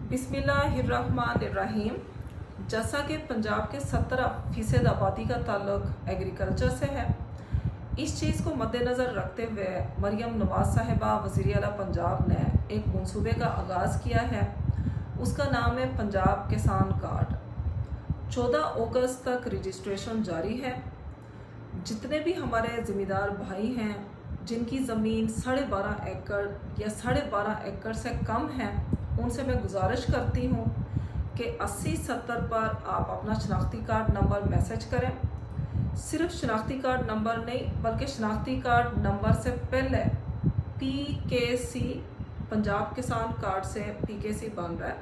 बिस्मिल्लाहिर्रहमानिर्रहीम। जैसा कि पंजाब के 70% आबादी का ताल्लुक एग्रीकल्चर से है, इस चीज़ को मद्देनज़र रखते हुए मरियम नवाज साहिबा वज़ीर आला पंजाब ने एक मंसूबे का आगाज़ किया है। उसका नाम है पंजाब किसान कार्ड। 14 अगस्त तक रजिस्ट्रेशन जारी है। जितने भी हमारे ज़मींदार भाई हैं जिनकी ज़मीन 12.5 एकड़ या 12.5 एकड़ से कम है, उनसे मैं गुजारिश करती हूँ कि 80-70 पर आप अपना शनाख्ती कार्ड नंबर मैसेज करें। सिर्फ शनाख्ती कार्ड नंबर नहीं, बल्कि शनाख्ती कार्ड नंबर से पहले PKC, पंजाब किसान कार्ड से PKC बन रहा है,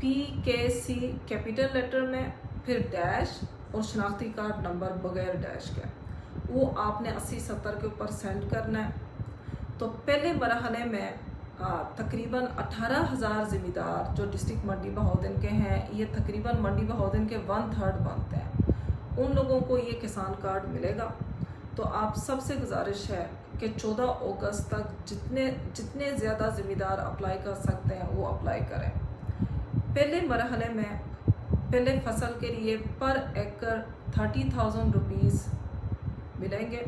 PKC कैपिटल लेटर में, फिर डैश और शनाख्ती कार्ड नंबर बगैर डैश के, वो आपने 80-70 के ऊपर सेंड करना है। तो पहले मरहले में तकरीबन 18,000 ज़मींदार जो डिस्ट्रिक्ट मंडी बहाउद्दीन के हैं, ये तकरीबन मंडी बहाउद्दीन के 1/3 बनते हैं, उन लोगों को ये किसान कार्ड मिलेगा। तो आप सबसे गुजारिश है कि 14 अगस्त तक जितने ज़्यादा ज़मींदार अप्लाई कर सकते हैं वो अप्लाई करें। पहले मरहले में पहले फसल के लिए पर एकड़ 30,000 रुपीज़ मिलेंगे,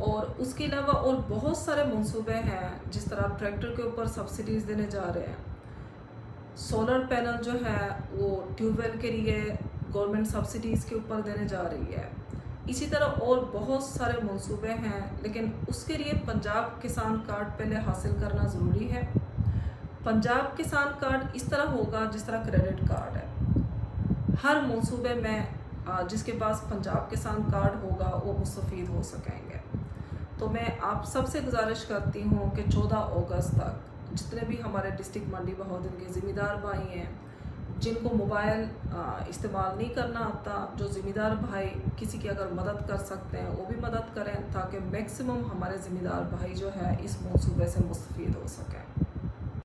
और उसके अलावा और बहुत सारे मंसूबे हैं, जिस तरह ट्रैक्टर के ऊपर सब्सिडीज़ देने जा रहे हैं, सोलर पैनल जो है वो ट्यूबवेल के लिए गवर्नमेंट सब्सिडीज़ के ऊपर देने जा रही है। इसी तरह और बहुत सारे मंसूबे हैं, लेकिन उसके लिए पंजाब किसान कार्ड पहले हासिल करना ज़रूरी है। पंजाब किसान कार्ड इस तरह होगा जिस तरह क्रेडिट कार्ड है। हर मंसूबे में जिसके पास पंजाब किसान कार्ड होगा वो मुस्तफ़ीद हो सकेंगे। तो मैं आप सबसे गुजारिश करती हूँ कि 14 अगस्त तक जितने भी हमारे डिस्ट्रिक्ट मंडी बहाउद्दीन के ज़मींदार भाई हैं, जिनको मोबाइल इस्तेमाल नहीं करना आता, जो ज़मींदार भाई किसी की अगर मदद कर सकते हैं वो भी मदद करें, ताकि मैक्सिमम हमारे ज़मींदार भाई जो है इस मंसूबे से मुस्तफ़ीद हो सकें।